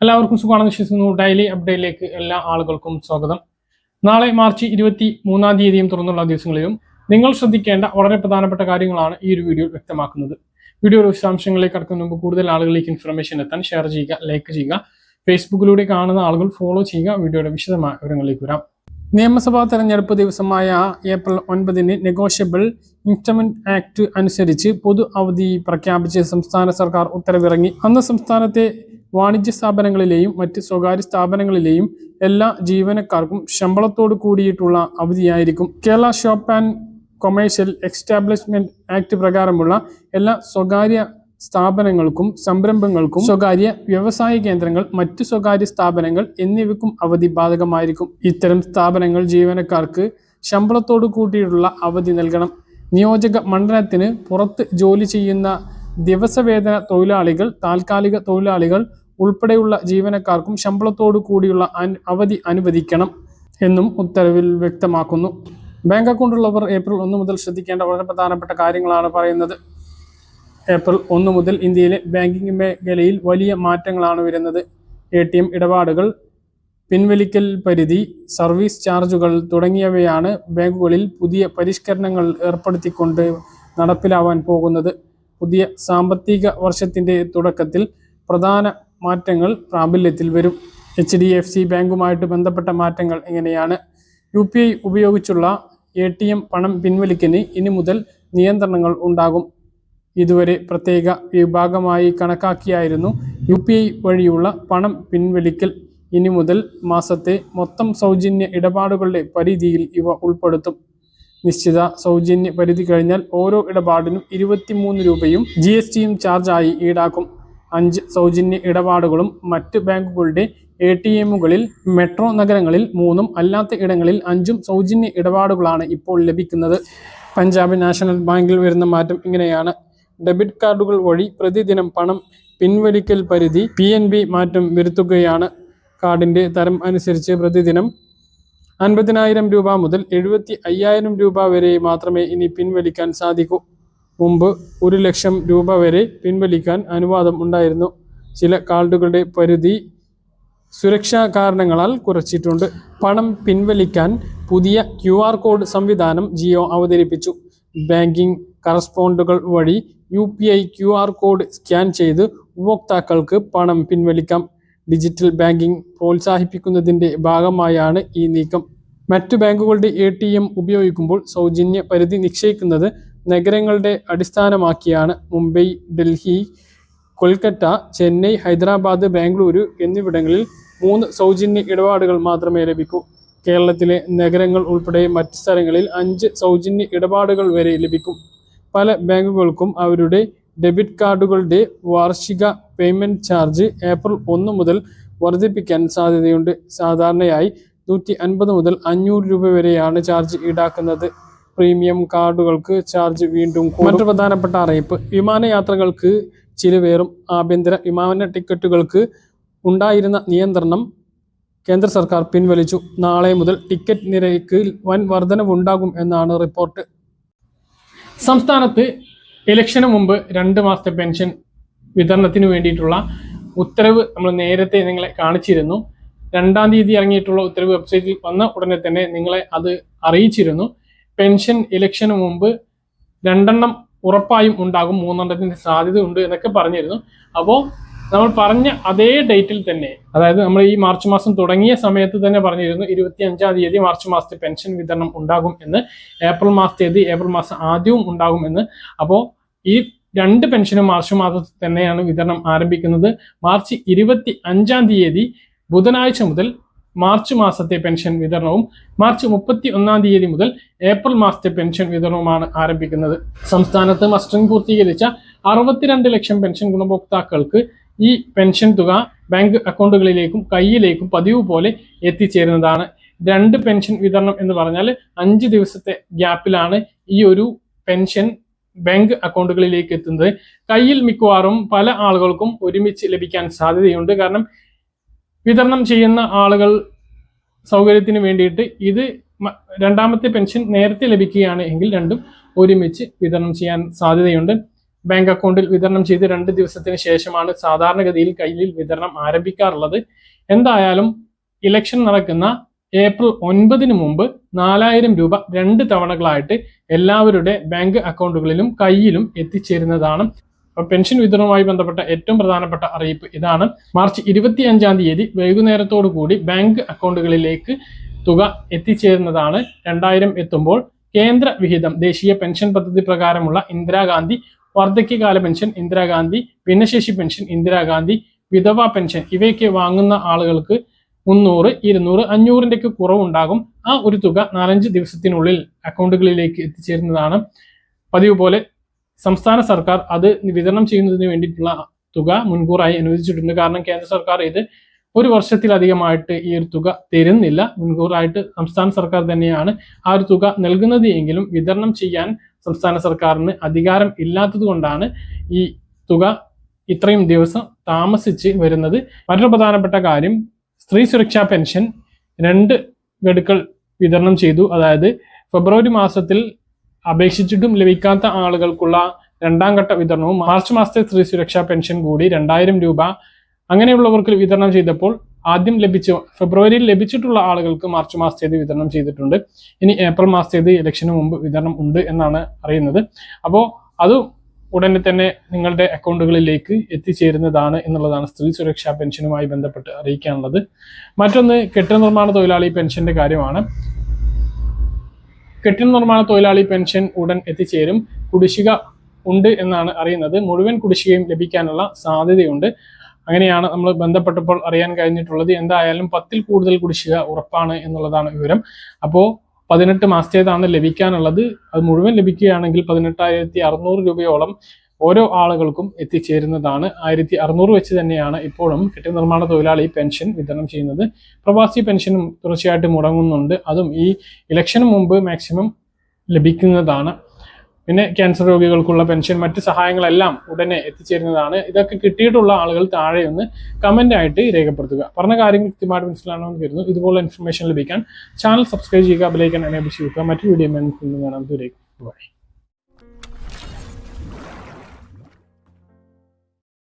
എല്ലാവർക്കും സുഖമാണെന്ന് വിശ്വസിക്കുന്നു. ഡെയിലി അപ്ഡേറ്റിലേക്ക് എല്ലാ ആളുകൾക്കും സ്വാഗതം. നാളെ മാർച്ച് 23-ാം തീയതിയും തുറന്നുള്ള ദിവസങ്ങളിലും നിങ്ങൾ ശ്രദ്ധിക്കേണ്ട വളരെ പ്രധാനപ്പെട്ട കാര്യങ്ങളാണ് ഈ ഒരു വീഡിയോ വ്യക്തമാക്കുന്നത്. വീഡിയോയുടെ വിശദാംശങ്ങളിലേക്ക് കടക്കുന്ന മുമ്പ് കൂടുതൽ ആളുകളിലേക്ക് ഇൻഫർമേഷൻ എത്താൻ ഷെയർ ചെയ്യുക, ലൈക്ക് ചെയ്യുക, ഫേസ്ബുക്കിലൂടെ കാണുന്ന ആളുകൾ ഫോളോ ചെയ്യുക. വീഡിയോയുടെ വിശദമായ വിവരങ്ങളിലേക്ക് വരാം. നിയമസഭാ തെരഞ്ഞെടുപ്പ് ദിവസമായ ഏപ്രിൽ 9-ന് നെഗോഷ്യബിൾ ഇൻസ്ട്രുമെന്റ് ആക്ട് അനുസരിച്ച് പൊതു അവധി പ്രഖ്യാപിച്ച് സംസ്ഥാന സർക്കാർ ഉത്തരവിറങ്ങി. അന്ന് സംസ്ഥാനത്തെ വാണിജ്യ സ്ഥാപനങ്ങളിലെയും മറ്റ് സ്വകാര്യ സ്ഥാപനങ്ങളിലെയും എല്ലാ ജീവനക്കാർക്കും ശമ്പളത്തോട് കൂടിയിട്ടുള്ള അവധിയായിരിക്കും. Kerala shop and commercial establishment act പ്രകാരമുള്ള എല്ലാ സ്വകാര്യ സ്ഥാപനങ്ങൾക്കും സംരംഭങ്ങൾക്കും സ്വകാര്യ വ്യവസായ കേന്ദ്രങ്ങൾ, മറ്റു സ്വകാര്യ സ്ഥാപനങ്ങൾ എന്നിവയ്ക്കും അവധി ബാധകമായിരിക്കും. ഇത്തരം സ്ഥാപനങ്ങൾ ജീവനക്കാർക്ക് ശമ്പളത്തോട് കൂട്ടിയിട്ടുള്ള അവധി നൽകണം. നിയോജക മണ്ഡലത്തിന് പുറത്ത് ജോലി ചെയ്യുന്ന ദിവസവേതന തൊഴിലാളികൾ, താൽക്കാലിക തൊഴിലാളികൾ ഉൾപ്പെടെയുള്ള ജീവനക്കാർക്കും ശമ്പളത്തോടു കൂടിയുള്ള അവധി അനുവദിക്കണം എന്നും ഉത്തരവിൽ വ്യക്തമാക്കുന്നു. ബാങ്ക് അക്കൗണ്ടുള്ളവർ ഏപ്രിൽ 1 മുതൽ ശ്രദ്ധിക്കേണ്ട വളരെ പ്രധാനപ്പെട്ട കാര്യങ്ങളാണ് പറയുന്നത്. ഏപ്രിൽ 1 മുതൽ ഇന്ത്യയിലെ ബാങ്കിംഗ് മേഖലയിൽ വലിയ മാറ്റങ്ങളാണ് വരുന്നത്. ATM ഇടപാടുകൾ, പിൻവലിക്കൽ പരിധി, സർവീസ് ചാർജുകൾ തുടങ്ങിയവയാണ് ബാങ്കുകളിൽ പുതിയ പരിഷ്കരണങ്ങൾ ഏർപ്പെടുത്തിക്കൊണ്ട് നടപ്പിലാവാൻ പോകുന്നത്. പുതിയ സാമ്പത്തിക വർഷത്തിൻ്റെ തുടക്കത്തിൽ പ്രധാന മാറ്റങ്ങൾ പ്രാബല്യത്തിൽ വരും. HDFC ബാങ്കുമായിട്ട് ബന്ധപ്പെട്ട മാറ്റങ്ങൾ എങ്ങനെയാണ്? UPI ഉപയോഗിച്ചുള്ള ATM പണം പിൻവലിക്കലിന് ഇനി മുതൽ നിയന്ത്രണങ്ങൾ ഉണ്ടാകും. ഇതുവരെ പ്രത്യേക വിഭാഗമായി കണക്കാക്കിയായിരുന്നു UPI വഴിയുള്ള പണം പിൻവലിക്കൽ. ഇനി മുതൽ മാസത്തെ മൊത്തം സൗജന്യ ഇടപാടുകളുടെ പരിധിയിൽ ഇവ ഉൾപ്പെടുത്തും. നിശ്ചിത സൗജന്യ പരിധി കഴിഞ്ഞാൽ ഓരോ ഇടപാടിനും 23 രൂപയും GSTയും ചാർജായി ഈടാക്കും. 5 സൗജന്യ ഇടപാടുകളും മറ്റ് ബാങ്കുകളുടെ ATMകളിൽ മെട്രോ നഗരങ്ങളിൽ 3ഉം അല്ലാത്ത ഇടങ്ങളിൽ 5ഉം സൗജന്യ ഇടപാടുകളാണ് ഇപ്പോൾ ലഭിക്കുന്നത്. പഞ്ചാബ് നാഷണൽ ബാങ്കിൽ വരുന്ന മാറ്റം ഇങ്ങനെയാണ്. ഡെബിറ്റ് കാർഡുകൾ വഴി പ്രതിദിനം പണം പിൻവലിക്കൽ പരിധി PNB മാറ്റം വരുത്തുകയാണ്. കാർഡിൻ്റെ തരം അനുസരിച്ച് പ്രതിദിനം 50,000 രൂപ മുതൽ 75,000 രൂപ വരെ മാത്രമേ ഇനി പിൻവലിക്കാൻ സാധിക്കൂ. മുമ്പ് 1 ലക്ഷം രൂപ വരെ പിൻവലിക്കാൻ അനുവാദം ഉണ്ടായിരുന്നു. ചില കാർഡുകളുടെ പരിധി സുരക്ഷാ കാരണങ്ങളാൽ കുറച്ചിട്ടുണ്ട്. പണം പിൻവലിക്കാൻ പുതിയ QR കോഡ് സംവിധാനം ജിയോ അവതരിപ്പിച്ചു. ബാങ്കിംഗ് കറസ്പോണ്ടുകൾ വഴി UPI QR കോഡ് സ്കാൻ ചെയ്ത് ഉപഭോക്താക്കൾക്ക് പണം പിൻവലിക്കാം. ഡിജിറ്റൽ ബാങ്കിംഗ് പ്രോത്സാഹിപ്പിക്കുന്നതിൻ്റെ ഭാഗമായാണ് ഈ നീക്കം. മറ്റു ബാങ്കുകളുടെ ATM ഉപയോഗിക്കുമ്പോൾ സൗജന്യ പരിധി നിശ്ചയിക്കുന്നത് നഗരങ്ങളുടെ അടിസ്ഥാനമാക്കിയാണ്. മുംബൈ, ഡൽഹി, കൊൽക്കത്ത, ചെന്നൈ, ഹൈദരാബാദ്, ബാംഗ്ലൂരു എന്നിവിടങ്ങളിൽ 3 സൗജന്യ ഇടപാടുകൾ മാത്രമേ ലഭിക്കൂ. കേരളത്തിലെ നഗരങ്ങൾ ഉൾപ്പെടെ മറ്റ് സ്ഥലങ്ങളിൽ 5 സൗജന്യ ഇടപാടുകൾ വരെ ലഭിക്കും. പല ബാങ്കുകൾക്കും അവരുടെ ഡെബിറ്റ് കാർഡുകളുടെ വാർഷിക പേയ്മെൻറ്റ് ചാർജ് ഏപ്രിൽ 1 മുതൽ വർദ്ധിപ്പിക്കാൻ സാധ്യതയുണ്ട്. സാധാരണയായി 150 മുതൽ 500 രൂപ വരെയാണ് ചാർജ് ഈടാക്കുന്നത്. പ്രീമിയം കാർഡുകൾക്ക് ചാർജ് വീണ്ടും കൂടും. മറ്റു പ്രധാനപ്പെട്ട അറിയിപ്പ്: വിമാനയാത്രകൾക്ക് ചിലവേറും. ആഭ്യന്തര വിമാന ടിക്കറ്റുകൾക്ക് ഉണ്ടായിരുന്ന നിയന്ത്രണം കേന്ദ്ര സർക്കാർ പിൻവലിച്ചു. നാളെ മുതൽ ടിക്കറ്റ് നിരക്കിൽ വൻ വർധനവുണ്ടാകും എന്നാണ് റിപ്പോർട്ട്. സംസ്ഥാനത്ത് ഇലക്ഷന് മുമ്പ് 2 മാസത്തെ പെൻഷൻ വിതരണത്തിന് വേണ്ടിയിട്ടുള്ള ഉത്തരവ് നമ്മൾ നേരത്തെ നിങ്ങളെ കാണിച്ചിരുന്നു. 2-ാം തീയതി ഇറങ്ങിയിട്ടുള്ള ഉത്തരവ് വെബ്സൈറ്റിൽ വന്ന ഉടനെ തന്നെ നിങ്ങളെ അത് അറിയിച്ചിരുന്നു. പെൻഷൻ ഇലക്ഷന് മുമ്പ് 2 ഉറപ്പായും ഉണ്ടാകും, 3 സാധ്യത ഉണ്ട് എന്നൊക്കെ പറഞ്ഞിരുന്നു. അപ്പോൾ നമ്മൾ പറഞ്ഞ അതേ ഡേറ്റിൽ തന്നെ, അതായത് നമ്മൾ ഈ മാർച്ച് മാസം തുടങ്ങിയ സമയത്ത് തന്നെ പറഞ്ഞിരുന്നു 25-ാം തീയതി മാർച്ച് മാസത്തെ പെൻഷൻ വിതരണം ഉണ്ടാകും എന്ന്. ഏപ്രിൽ മാസത്തേത് ഏപ്രിൽ മാസം ആദ്യവും ഉണ്ടാകും എന്ന്. അപ്പോൾ ഈ 2 പെൻഷനും മാർച്ച് മാസത്തിൽ തന്നെയാണ് വിതരണം ആരംഭിക്കുന്നത്. മാർച്ച് 25-ാം തീയതി ബുധനാഴ്ച മുതൽ മാർച്ച് മാസത്തെ പെൻഷൻ വിതരണവും മാർച്ച് 31-ാം തീയതി മുതൽ ഏപ്രിൽ മാസത്തെ പെൻഷൻ വിതരണവുമാണ് ആരംഭിക്കുന്നത്. സംസ്ഥാനത്ത് മസ്റ്ററിംഗ് പൂർത്തീകരിച്ച 62 ലക്ഷം പെൻഷൻ ഗുണഭോക്താക്കൾക്ക് ഈ പെൻഷൻ തുക ബാങ്ക് അക്കൗണ്ടുകളിലേക്കും കയ്യിലേക്കും പതിവ് പോലെ എത്തിച്ചേരുന്നതാണ്. 2 പെൻഷൻ വിതരണം എന്ന് പറഞ്ഞാൽ 5 ദിവസത്തെ ഗ്യാപ്പിലാണ് ഈ ഒരു പെൻഷൻ ബാങ്ക് അക്കൗണ്ടുകളിലേക്ക് എത്തുന്നത്. കയ്യിൽ മിക്കവാറും പല ആളുകൾക്കും ഒരുമിച്ച് ലഭിക്കാൻ സാധ്യതയുണ്ട്. കാരണം വിതരണം ചെയ്യുന്ന ആളുകൾ സൗകര്യത്തിന് വേണ്ടിയിട്ട് ഇത് 2ാമത്തെ പെൻഷൻ നേരത്തെ ലഭിക്കുകയാണ് എങ്കിൽ 2ഉം ഒരുമിച്ച് വിതരണം ചെയ്യാൻ സാധ്യതയുണ്ട്. ബാങ്ക് അക്കൗണ്ടിൽ വിതരണം ചെയ്ത് 2 ദിവസത്തിന് ശേഷമാണ് സാധാരണഗതിയിൽ കയ്യിൽ വിതരണം ആരംഭിക്കാറുള്ളത്. എന്തായാലും ഇലക്ഷൻ നടക്കുന്ന ഏപ്രിൽ 9 മുമ്പ് 4000 രൂപ 2 തവണകളായിട്ട് എല്ലാവരുടെ ബാങ്ക് അക്കൗണ്ടുകളിലും കയ്യിലും എത്തിച്ചേരുന്നതാണ്. പെൻഷൻ വിതരണവുമായി ബന്ധപ്പെട്ട ഏറ്റവും പ്രധാനപ്പെട്ട അറിയിപ്പ് ഇതാണ്. മാർച്ച് 25-ാം തീയതി വൈകുന്നേരത്തോടു കൂടി ബാങ്ക് അക്കൗണ്ടുകളിലേക്ക് തുക എത്തിച്ചേരുന്നതാണ്. 2000 എത്തുമ്പോൾ കേന്ദ്ര വിഹിതം, ദേശീയ പെൻഷൻ പദ്ധതി പ്രകാരമുള്ള ഇന്ദിരാഗാന്ധി വാർദ്ധക്യകാല പെൻഷൻ, ഇന്ദിരാഗാന്ധി ഭിന്നശേഷി പെൻഷൻ, ഇന്ദിരാഗാന്ധി വിധവ പെൻഷൻ ഇവയൊക്കെ വാങ്ങുന്ന ആളുകൾക്ക് 300, 200, 500ന്റെ കുറവുണ്ടാകും. ആ ഒരു തുക 4-5 ദിവസത്തിനുള്ളിൽ അക്കൗണ്ടുകളിലേക്ക് എത്തിച്ചേരുന്നതാണ്. പതിവ് പോലെ സംസ്ഥാന സർക്കാർ അത് വിതരണം ചെയ്യുന്നതിന് വേണ്ടിയിട്ടുള്ള തുക മുൻകൂറായി അനുവദിച്ചിട്ടുണ്ട്. കാരണം കേന്ദ്ര സർക്കാർ ഇത് 1 വർഷത്തിലധികമായിട്ട് ഈ ഒരു തുക തരുന്നില്ല. മുൻകൂറായിട്ട് സംസ്ഥാന സർക്കാർ തന്നെയാണ് ആ ഒരു തുക നൽകുന്നത് എങ്കിലും വിതരണം ചെയ്യാൻ സംസ്ഥാന സർക്കാരിന് അധികാരം ഇല്ലാത്തത് കൊണ്ടാണ് ഈ തുക ഇത്രയും ദിവസം താമസിച്ച് വരുന്നത്. മറ്റൊരു പ്രധാനപ്പെട്ട കാര്യം, സ്ത്രീ സുരക്ഷാ പെൻഷൻ 2 ഗഡുക്കൾ വിതരണം ചെയ്തു. അതായത് ഫെബ്രുവരി മാസത്തിൽ അപേക്ഷിച്ചിട്ടും ലഭിക്കാത്ത ആളുകൾക്കുള്ള 2ാം ഘട്ട വിതരണവും മാർച്ച് മാസത്തെ സ്ത്രീ സുരക്ഷാ പെൻഷൻ കൂടി 2000 രൂപ അങ്ങനെയുള്ളവർക്ക് വിതരണം ചെയ്തപ്പോൾ ആദ്യം ഫെബ്രുവരിയിൽ ലഭിച്ചിട്ടുള്ള ആളുകൾക്ക് മാർച്ച് മാസത്തേത് വിതരണം ചെയ്തിട്ടുണ്ട്. ഇനി ഏപ്രിൽ മാസത്തേത് ഇലക്ഷന് മുമ്പ് വിതരണം ഉണ്ട് എന്നാണ് അറിയുന്നത്. അപ്പോൾ അത് ഉടനെ തന്നെ നിങ്ങളുടെ അക്കൗണ്ടുകളിലേക്ക് എത്തിച്ചേരുന്നതാണ് എന്നുള്ളതാണ് സ്ത്രീ സുരക്ഷാ പെൻഷനുമായി ബന്ധപ്പെട്ട് അറിയിക്കാനുള്ളത്. മറ്റൊന്ന് കെട്ടിട നിർമ്മാണ തൊഴിലാളി പെൻഷന്റെ കാര്യമാണ്. കെട്ടിട നിർമ്മാണ തൊഴിലാളി പെൻഷൻ ഉടൻ എത്തിച്ചേരും. കുടിശ്ശിക ഉണ്ട് എന്നാണ് അറിയുന്നത്. മുഴുവൻ കുടിശ്ശികയും ലഭിക്കാനുള്ള സാധ്യതയുണ്ട്. അങ്ങനെയാണ് നമ്മൾ ബന്ധപ്പെട്ടപ്പോൾ അറിയാൻ കഴിഞ്ഞിട്ടുള്ളത്. എന്തായാലും 10-ൽ കൂടുതൽ കുടിശ്ശിക ഉറപ്പാണ് എന്നുള്ളതാണ് വിവരം. അപ്പോൾ 18 മാസത്തേതാണ് ലഭിക്കാനുള്ളത്. അത് മുഴുവൻ ലഭിക്കുകയാണെങ്കിൽ 18,600 രൂപയോളം ഓരോ ആളുകൾക്കും എത്തിച്ചേരുന്നതാണ്. 1,600 വെച്ച് തന്നെയാണ് ഇപ്പോഴും കെട്ടിട നിർമ്മാണ തൊഴിലാളി പെൻഷൻ വിതരണം ചെയ്യുന്നത്. പ്രവാസി പെൻഷനും തീർച്ചയായിട്ടും മുടങ്ങുന്നുണ്ട്. അതും ഈ ഇലക്ഷന് മുമ്പ് മാക്സിമം ലഭിക്കുന്നതാണ്. പിന്നെ ക്യാൻസർ രോഗികൾക്കുള്ള പെൻഷൻ, മറ്റ് സഹായങ്ങളെല്ലാം ഉടനെ എത്തിച്ചേരുന്നതാണ്. ഇതൊക്കെ കിട്ടിയിട്ടുള്ള ആളുകൾ താഴെ ഒന്ന് കമന്റ് ആയിട്ട് രേഖപ്പെടുത്തുക. പറഞ്ഞ കാര്യങ്ങൾ കൃത്യമായിട്ട് മനസ്സിലാണെന്ന് കരുതുന്നു. ഇതുപോലെ ഇൻഫർമേഷൻ ലഭിക്കാൻ ചാനൽ സബ്സ്ക്രൈബ് ചെയ്യുക, ബെൽ ഐക്കൺ എനേബിൾ ചെയ്യുക. മറ്റൊരു വീഡിയോ കാണാം. ദൂരേക്ക് ബൈ.